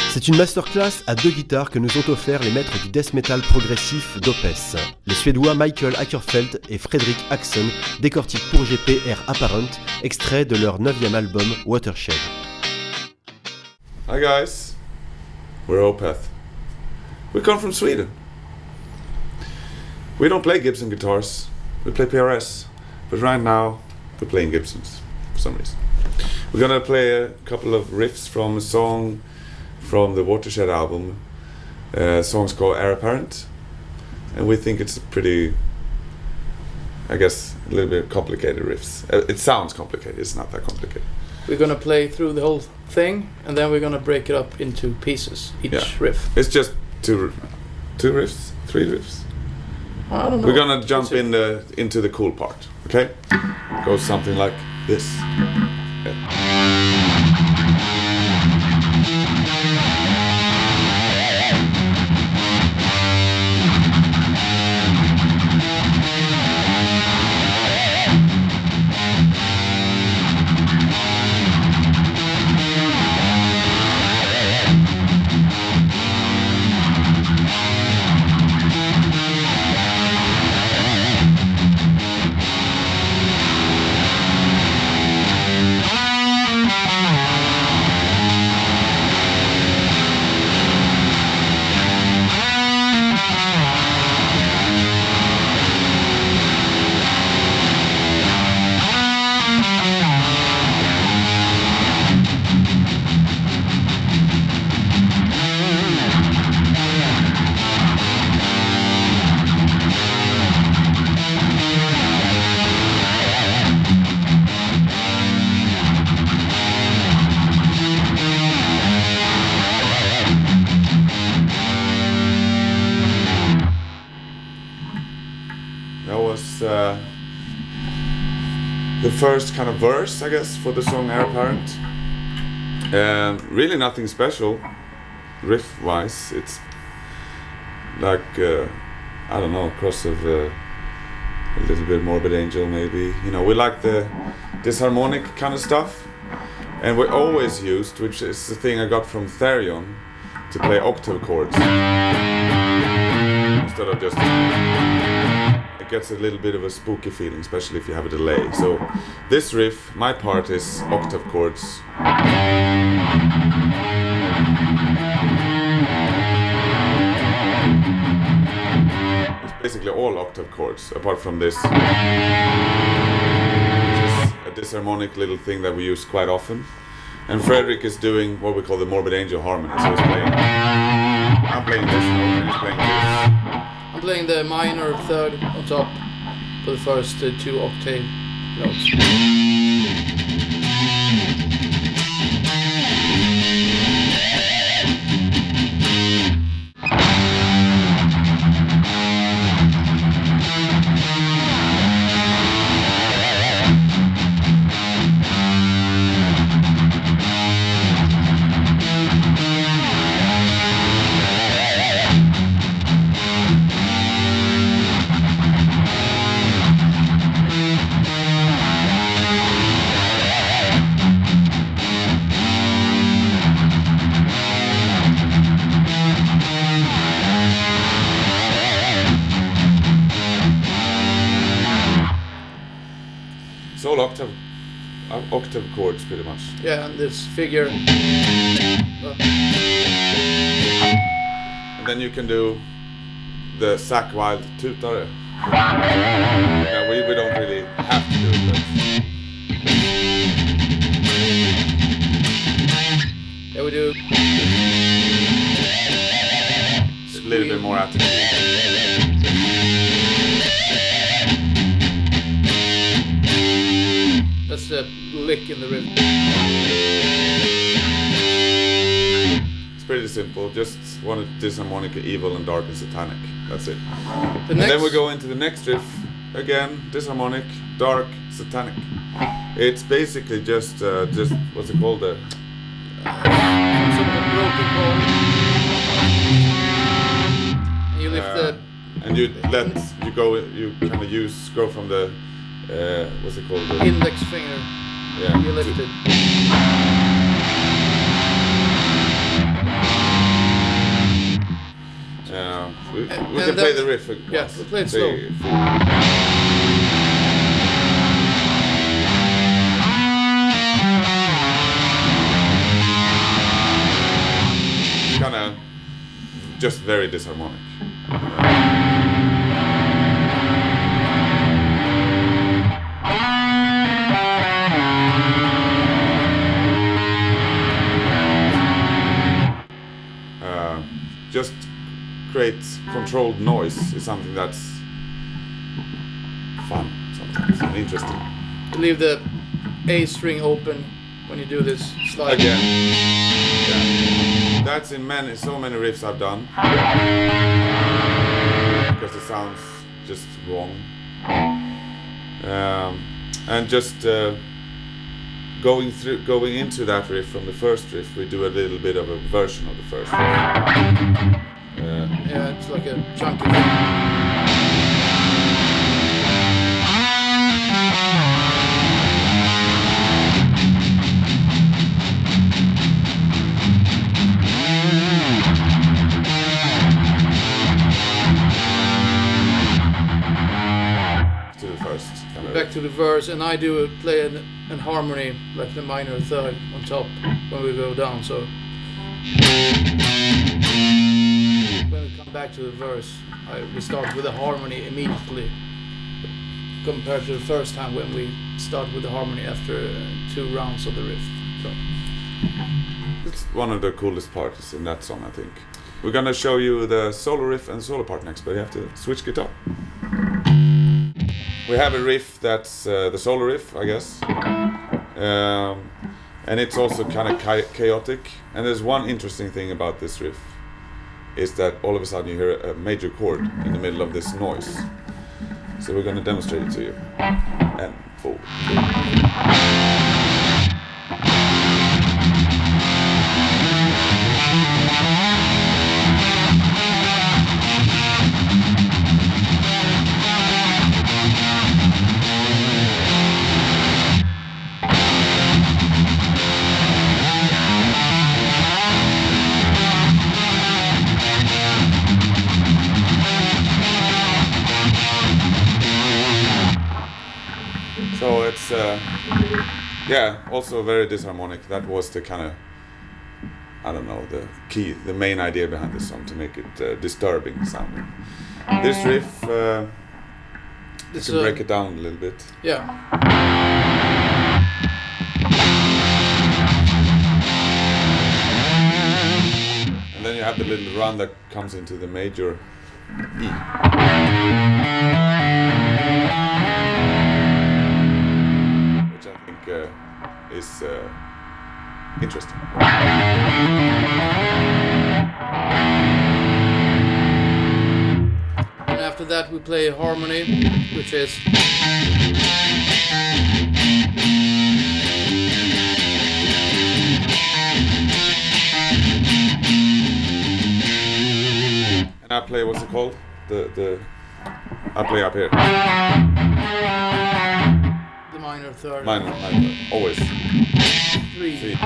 C'est une masterclass à 2 guitares que nous ont offert les maîtres du death metal progressif d'Opeth. Les Suédois Michael Ackerfeldt et Fredrik Axon décortiquent pour GP Air Apparent, extrait de leur 9e album Watershed. Hi guys, we're Opeth. We come from Sweden. We don't play Gibson guitars, we play PRS, but right now we're playing Gibsons for some reason. We're gonna play a couple of riffs from a song from the Watershed album. Song's called Air Apparent, and we think it's a pretty, I guess, a little bit complicated riffs. It sounds complicated, it's not that complicated. We're gonna play through the whole thing, and then we're gonna break it up into pieces, each riff. It's just two riffs, 3 riffs. I don't know. We're gonna jump into the cool part, okay? Goes something like this. The first kind of verse, I guess, for the song Air Apparent. Really nothing special, riff-wise. It's like, I don't know, cross of a little bit Morbid Angel, maybe. You know, we like the disharmonic kind of stuff. And we always used, which is the thing I got from Therion, to play octave chords. Instead of just... It gets a little bit of a spooky feeling, especially if you have a delay. So this riff, my part is octave chords. It's basically all octave chords, apart from this, which is a disharmonic little thing that we use quite often. And Fredrik is doing what we call the Morbid Angel harmony. So he's playing. I'm playing this note, and he's playing this. I'm playing the minor third on top for the first 2 octave notes. It's all octave chords, pretty much. Yeah, and this figure. And then you can do the Zakk Wylde tutare. Yeah, we don't really have to do it. Yeah, we do. It's a little bit more attitude. That's the lick in the riff. It's pretty simple. Just one disharmonic, evil and dark and satanic. That's it. And then we go into the next riff. Again, disharmonic, dark, satanic. It's basically just what's it called? Some sort of a broken chord. And you lift the. And you kind of go from the what's it called? Index finger. Yeah. You lift it. We And can play the riff. Yeah, we'll play it slow. Kind of just very disharmonic. Just create controlled noise is something that's fun sometimes and interesting. You leave the A string open when you do this slide. Again, yeah. That's in so many riffs I've done because it sounds just wrong. And just going into that riff from the first riff, we do a little bit of a version of the first riff. Yeah, it's like a chunky thing. Back to the verse, and I do play an harmony, like the minor third on top when we go down. So when we come back to the verse, we start with the harmony immediately, compared to the first time when we start with the harmony after 2 rounds of the riff. So it's one of the coolest parts in that song, I think. We're gonna show you the solo riff and solo part next, but you have to switch guitar. We have a riff that's the solo riff, I guess, and it's also kind of chaotic. And there's one interesting thing about this riff, is that all of a sudden you hear a major chord in the middle of this noise. So we're going to demonstrate it to you. And 4, 3. So it's also very disharmonic. That was the kind of, I don't know, the main idea behind this song, to make it disturbing sounding. This riff, you can break it down a little bit. Yeah. And then you have the little run that comes into the major E. Is interesting. And after that we play harmony, which is and I play, what's it called? I play up here. Minor third. Minor third. Always. 3.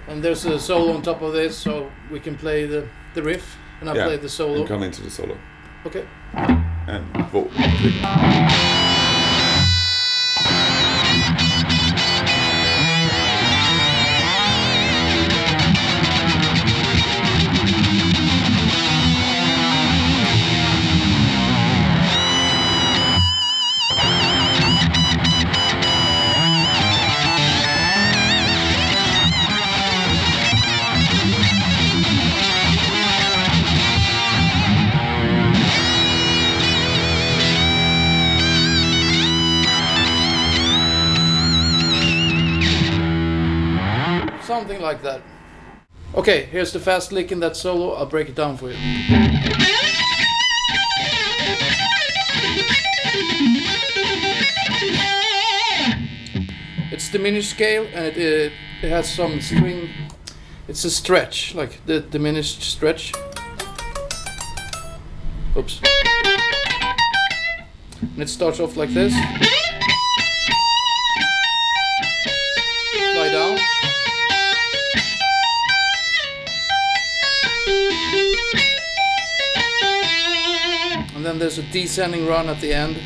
And there's a solo on top of this, so we can play the riff, and I play the solo. And come into the solo. Okay. And 4, 3. Something like that. Okay, here's the fast lick in that solo. I'll break it down for you. It's diminished scale, and it has some string. It's a stretch, like the diminished stretch. Oops. And it starts off like this. Slide down. And then there's a descending run at the end.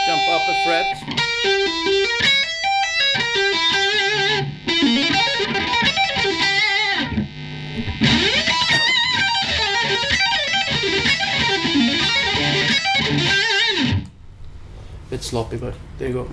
Jump up a fret. Bit sloppy, but there you go.